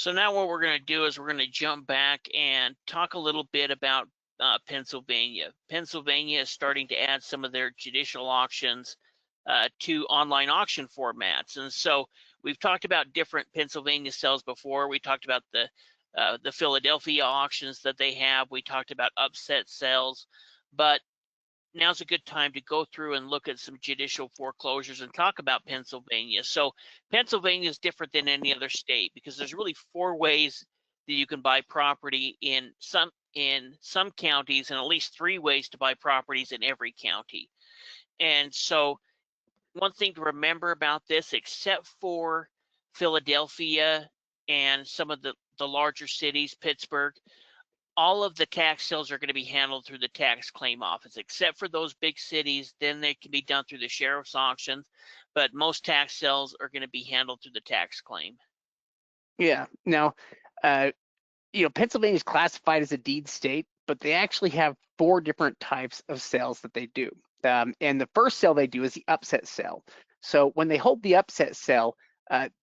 So now what we're going to do is we're going to jump back and talk a little bit about Pennsylvania. Pennsylvania is starting to add some of their judicial auctions to online auction formats, and so we've talked about different Pennsylvania sales before. We talked about the Philadelphia auctions that they have. We talked about upset sales, but now's a good time to go through and look at some judicial foreclosures and talk about Pennsylvania. So Pennsylvania is different than any other state because there's really four ways that you can buy property in some counties, and at least three ways to buy properties in every county. And so one thing to remember about this, except for Philadelphia and some of the larger cities, Pittsburgh, all of the tax sales are going to be handled through the tax claim office, except for those big cities. Then they can be done through the sheriff's auctions, but most tax sales are going to be handled through the tax claim. Yeah. Now, Pennsylvania is classified as a deed state, but they actually have four different types of sales that they do. And the first sale they do is the upset sale. So when they hold the upset sale,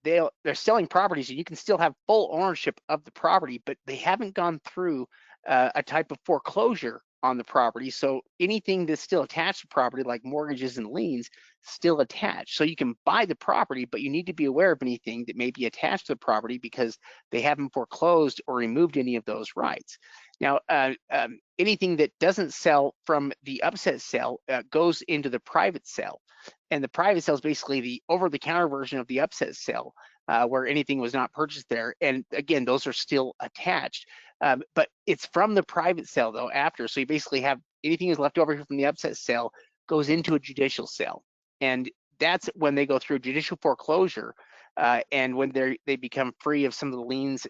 they're selling properties, and you can still have full ownership of the property, but they haven't gone through a type of foreclosure on the property. So anything that's still attached to property, like mortgages and liens, still attached. So you can buy the property, but you need to be aware of anything that may be attached to the property because they haven't foreclosed or removed any of those rights. Now, anything that doesn't sell from the upset sale goes into the private sale. And the private sale is basically the over-the-counter version of the upset sale, where anything was not purchased there. And again, those are still attached. But it's from the private sale, though, after. So you basically have anything that's left over here from the upset sale goes into a judicial sale. And that's when they go through judicial foreclosure, and when they become free of some of the liens,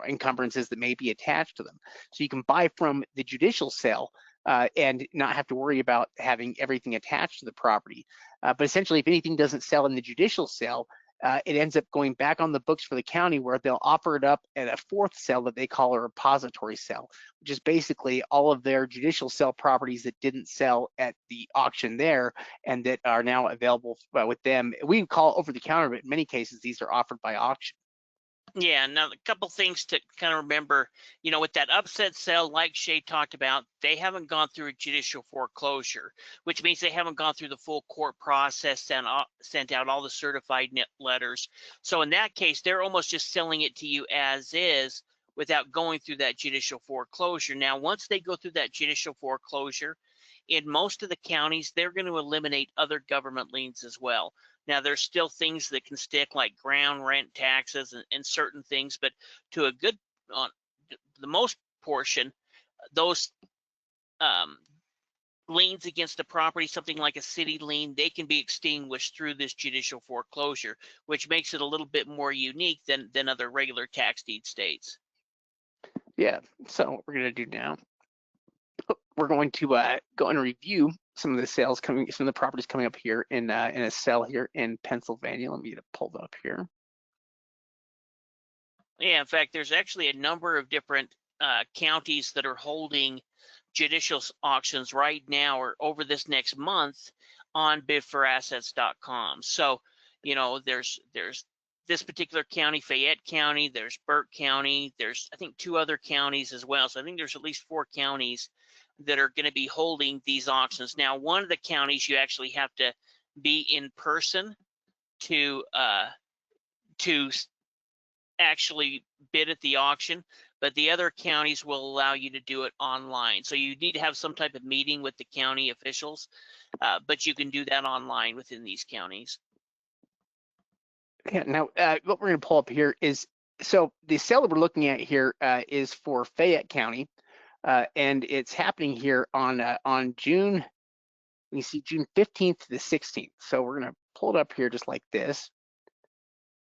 encumbrances that may be attached to them. So you can buy from the judicial sale and not have to worry about having everything attached to the property. But essentially, if anything doesn't sell in the judicial sale, it ends up going back on the books for the county, where they'll offer it up at a fourth sale that they call a repository sale, which is basically all of their judicial sale properties that didn't sell at the auction there and that are now available with them. We call over the counter, but in many cases, these are offered by auction. Yeah, now a couple things to kind of remember, with that upset sale, like Shay talked about, they haven't gone through a judicial foreclosure, which means they haven't gone through the full court process and sent out all the certified letters. So in that case, they're almost just selling it to you as is without going through that judicial foreclosure. Now, once they go through that judicial foreclosure, in most of the counties, they're going to eliminate other government liens as well. Now, there's still things that can stick, like ground rent taxes and certain things, but to a good, the most portion, those liens against a property, something like a city lien, they can be extinguished through this judicial foreclosure, which makes it a little bit more unique than other regular tax deed states. Yeah, so what we're going to do now, we're going to go and review some of the sales some of the properties coming up here in a sale here in Pennsylvania. Let me get it pulled up here. Yeah, in fact, there's actually a number of different counties that are holding judicial auctions right now or over this next month on bidforassets.com. So, there's this particular county, Fayette County, there's Burke County, there's I think two other counties as well. So I think there's at least four counties that are going to be holding these auctions. Now, one of the counties you actually have to be in person to actually bid at the auction, but the other counties will allow you to do it online. So you need to have some type of meeting with the county officials, but you can do that online within these counties. Yeah, now what we're going to pull up here is, so the sale that we're looking at here is for Fayette County, and it's happening here on June, you see June 15th to the 16th. So we're going to pull it up here just like this.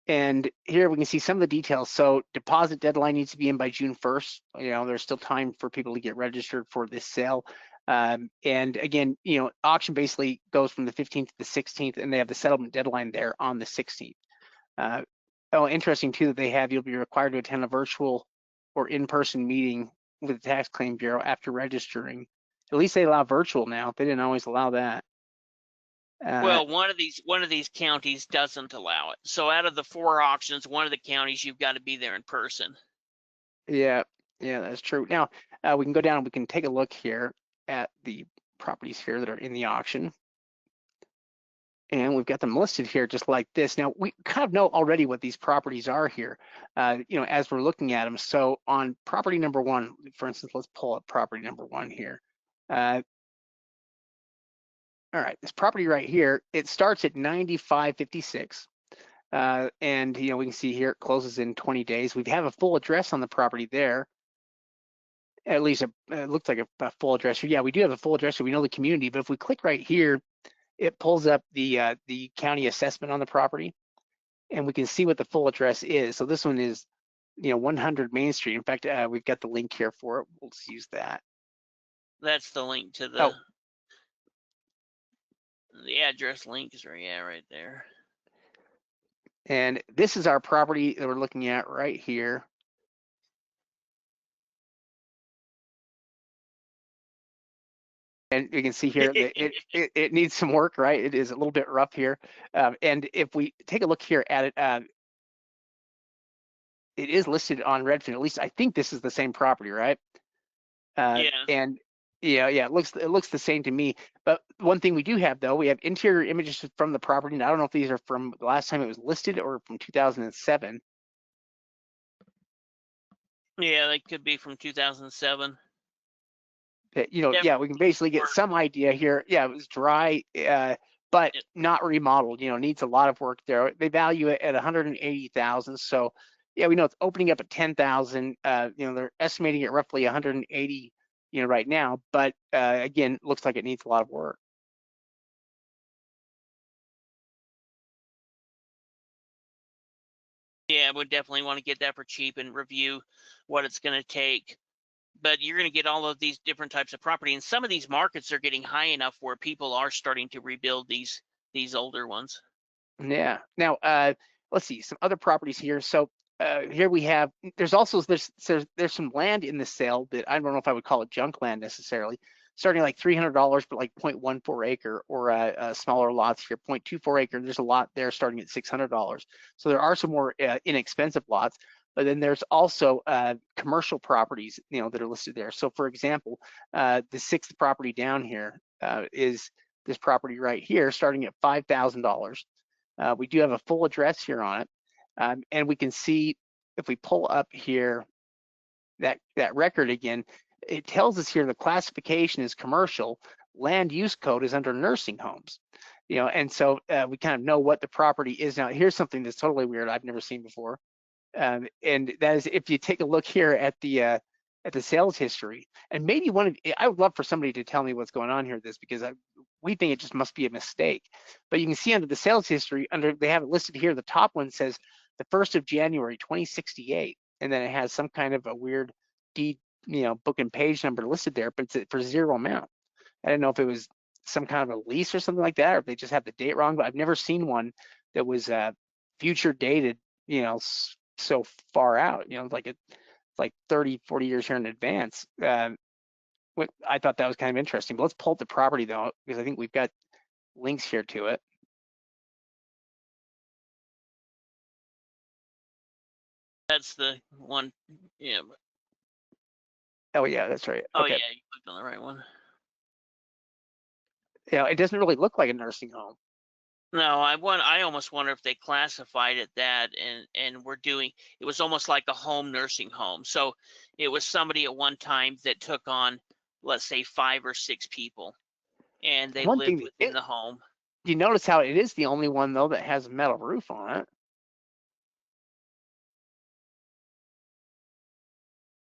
And here we can see some of the details. So deposit deadline needs to be in by June 1st. There's still time for people to get registered for this sale. And again, auction basically goes from the 15th to the 16th, and they have the settlement deadline there on the 16th. Interesting too that you'll be required to attend a virtual or in-person meeting with the Tax Claim Bureau after registering. At least they allow virtual now. They didn't always allow that. Well, one of these counties doesn't allow it. So out of the 4 auctions, one of the counties you've got to be there in person. Yeah, yeah, that's true. Now, we can go down and we can take a look here at the properties here that are in the auction. And we've got them listed here just like this. Now, we kind of know already what these properties are here, as we're looking at them. So on property number 1, for instance, let's pull up property number 1 here. All right, this property right here, it starts at 9556. And we can see here it closes in 20 days. We have a full address on the property there. At least it looks like a full address. Yeah, we do have a full address, so we know the community. But if we click right here, it pulls up the county assessment on the property, and we can see what the full address is. So this one is, 100 Main Street. In fact, we've got the link here for it. We'll just use that. That's the link to Oh, the address link is right there. and this is our property that we're looking at right here. And you can see here that it needs some work, right? It is a little bit rough here. And if we take a look here at it, it is listed on Redfin. At least I think this is the same property, right? Yeah. And yeah, it looks the same to me. But one thing we do have though, we have interior images from the property. And I don't know if these are from the last time it was listed or from 2007. Yeah, they could be from 2007. Yeah, we can basically get some idea here. Yeah, it was dry, but not remodeled. Needs a lot of work there. They value it at 180,000. So yeah, we know it's opening up at 10,000. They're estimating it roughly 180, right now. But again, looks like it needs a lot of work. Yeah, would definitely want to get that for cheap and review what it's going to take. But you're going to get all of these different types of property, and some of these markets are getting high enough where people are starting to rebuild these older ones. Yeah. Now, let's see some other properties here. So here we have. There's also there's some land in the sale that I don't know if I would call it junk land necessarily. Starting like $300, but like 0.14 acre, or smaller lots here, 0.24 acre. There's a lot there starting at $600. So there are some more inexpensive lots. But then there's also commercial properties, that are listed there. So for example, the 6th property down here is this property right here, starting at $5,000. We do have a full address here on it, and we can see if we pull up here that record again, it tells us here the classification is commercial, land use code is under nursing homes, and so we kind of know what the property is. Now here's something that's totally weird I've never seen before, and that is if you take a look here at the sales history, and maybe I would love for somebody to tell me what's going on here with this, because we think it just must be a mistake. But you can see under the sales history, they have it listed here, the top one says the 1st of January 2068, and then it has some kind of a weird deed, book and page number listed there, but it's for zero amount. I don't know if it was some kind of a lease or something like that, or if they just have the date wrong, but I've never seen one that was future dated, so far out, it's like 30, 40 years here in advance. I thought that was kind of interesting. But let's pull up the property though, because I think we've got links here to it. That's the one. Yeah. Oh yeah, that's right. Oh Okay. yeah, you clicked on the right one. Yeah, it doesn't really look like a nursing home. No, I almost wonder if they classified it that, and we're doing. It was almost like a home nursing home. So it was somebody at one time that took on, let's say, 5 or 6 people, and they One lived thing, within the home. you notice how it is the only one though that has a metal roof on it.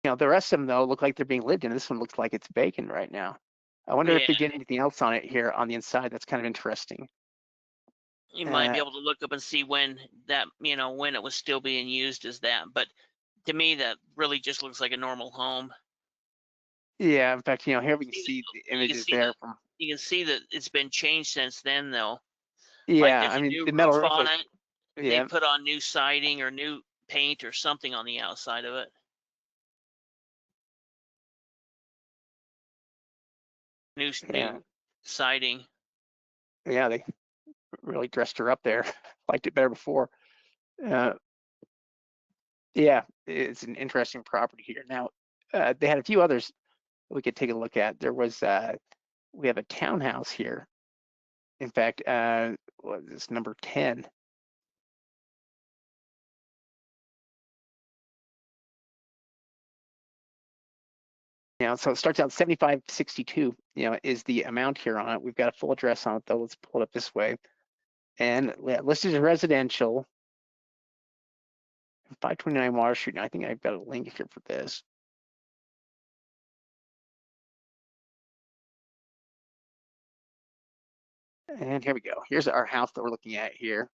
The rest of them though look like they're being lived in. This one looks like it's vacant right now. I wonder if they did anything else on it here on the inside. That's kind of interesting. You might be able to look up and see when that, when it was still being used as that. But to me, that really just looks like a normal home. Yeah, in fact, here we can see the images there from. You can see that it's been changed since then, though. Like Yeah, there's I a mean new the metal roof roof on was. it. They Yeah. put on new siding or new paint or something on the outside of it. New siding. Yeah, they really dressed her up there. Liked it better before. Uh, yeah, it's an interesting property here. Now, they had a few others we could take a look at. There was, we have a townhouse here. In fact, what is this, number 10? So it starts out 7562, is the amount here on it. We've got a full address on it though. Let's pull it up this way. And listed as residential, 529 Water Street. And I think I've got a link here for this. And here we go. Here's our house that we're looking at here.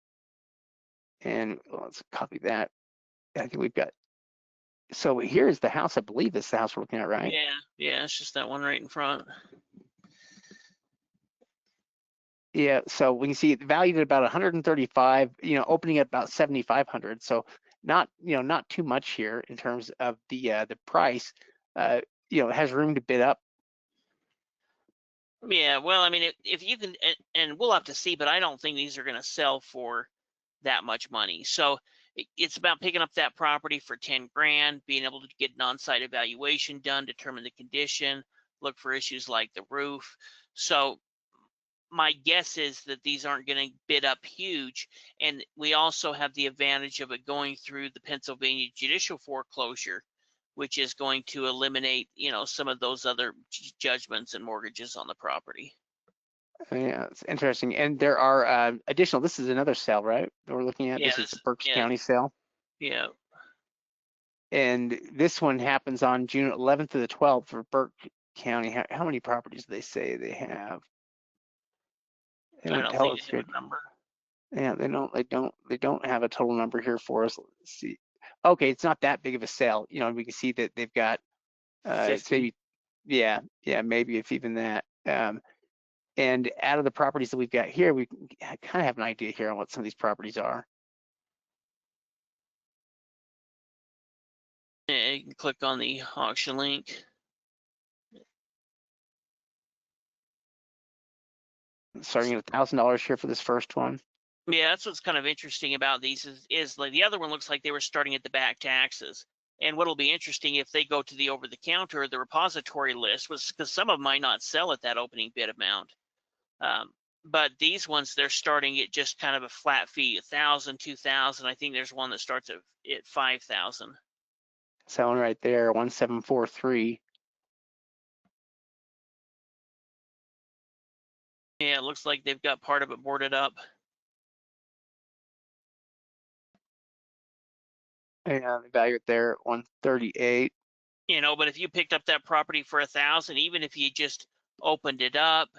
And let's copy that. I think we've got, so here's the house. I believe this is the house we're looking at, right? Yeah, it's just that one right in front. Yeah, so we can see it valued at about 135, opening at about 7,500. So not too much here in terms of the price. It has room to bid up. Yeah, well, I mean, if you can, and we'll have to see, but I don't think these are going to sell for that much money. So it's about picking up that property for 10 grand, being able to get an on-site evaluation done, determine the condition, look for issues like the roof. So my guess is that these aren't going to bid up huge. And we also have the advantage of it going through the Pennsylvania judicial foreclosure, which is going to eliminate, some of those other judgments and mortgages on the property. Yeah, it's interesting. And there are additional, this is another sale, right? That we're looking at. Yeah, This is the Berks County sale. Yeah. And this one happens on June 11th to the 12th for Burke County. How many properties do they say they have? They I don't don't tell think us they here. have a number. Yeah, they don't have a total number here for us. Let's see. Okay, it's not that big of a sale. We can see that they've got it's 50. maybe, yeah, maybe if even that. And out of the properties that we've got here, we kind of have an idea here on what some of these properties are. Yeah, you can click on the auction link. Starting at $1,000 here for this first one. Yeah, that's what's kind of interesting about these is like the other one looks like they were starting at the back taxes. And what'll be interesting if they go to the over the counter or the repository list was because some of them might not sell at that opening bid amount. But these ones, they're starting at just kind of a flat fee, 1,000, 2,000. I think there's one that starts at 5,000. So that one right there, 1743. Yeah, it looks like they've got part of it boarded up. And the value it there at 138. But if you picked up that property for 1,000, even if you just opened it up,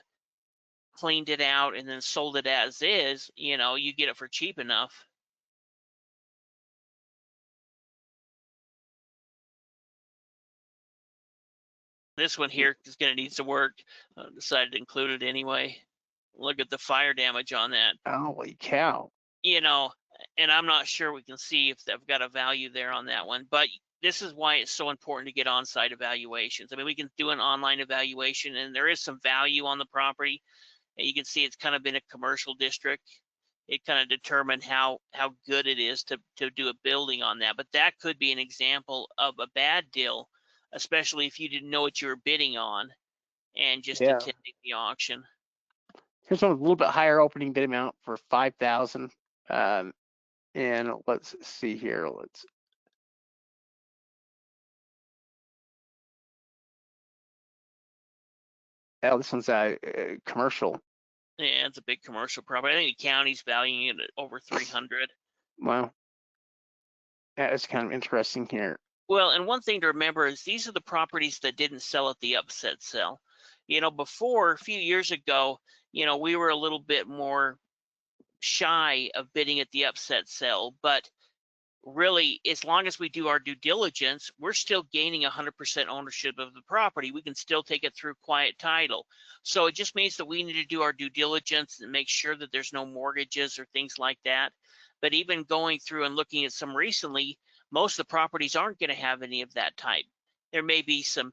cleaned it out, and then sold it as is, you get it for cheap enough. This one here is going to need some work. Decided to include it anyway. Look at the fire damage on that. Holy cow. And I'm not sure we can see if they've got a value there on that one, but this is why it's so important to get on-site evaluations. I mean, we can do an online evaluation and there is some value on the property. And you can see it's kind of been a commercial district. It kind of determined how good it is to do a building on that. But that could be an example of a bad deal, especially if you didn't know what you were bidding on and just attending the auction. Here's one with a little bit higher opening bid amount for 5,000. And let's see here. This one's commercial. Yeah, it's a big commercial property. I think the county's valuing it at over 300. Wow. That's kind of interesting here. Well, and one thing to remember is these are the properties that didn't sell at the upset sale. Before, a few years ago, we were a little bit more shy of bidding at the upset sale, but really, as long as we do our due diligence, we're still gaining 100% ownership of the property. We can still take it through quiet title. So it just means that we need to do our due diligence and make sure that there's no mortgages or things like that. But even going through and looking at some recently, most of the properties aren't going to have any of that type. There may be some,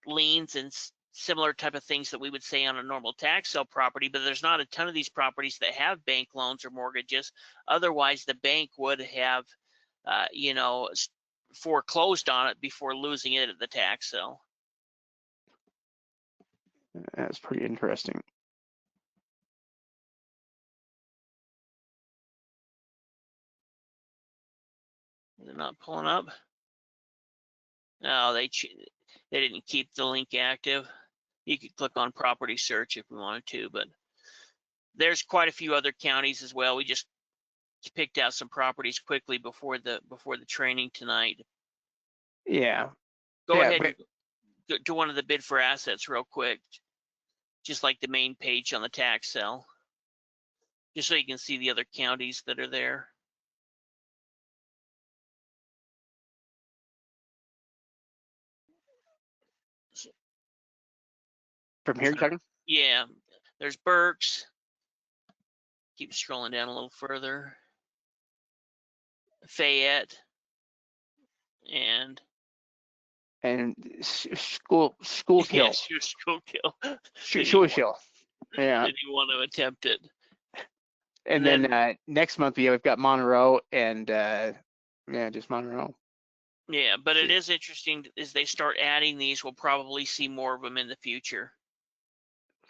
liens and similar type of things that we would say on a normal tax sale property, but there's not a ton of these properties that have bank loans or mortgages. Otherwise, the bank would have, foreclosed on it before losing it at the tax sale. That's pretty interesting. They're not pulling up. No, they didn't keep the link active. You could click on property search if we wanted to, but there's quite a few other counties as well. We just picked out some properties quickly before the training tonight. Yeah. Go Yeah, ahead and go to one of the bid for assets real quick, just like the main page on the tax sale, just so you can see the other counties that are there. From here, you're talking? Yeah, there's Berks. Keep scrolling down a little further. Fayette and Schuylkill. yes, your Schuylkill. Schuylkill. Yeah. Didn't even want to attempt it. And then next month we've got Monroe and just Monroe. Yeah, but it is interesting as they start adding these. We'll probably see more of them in the future.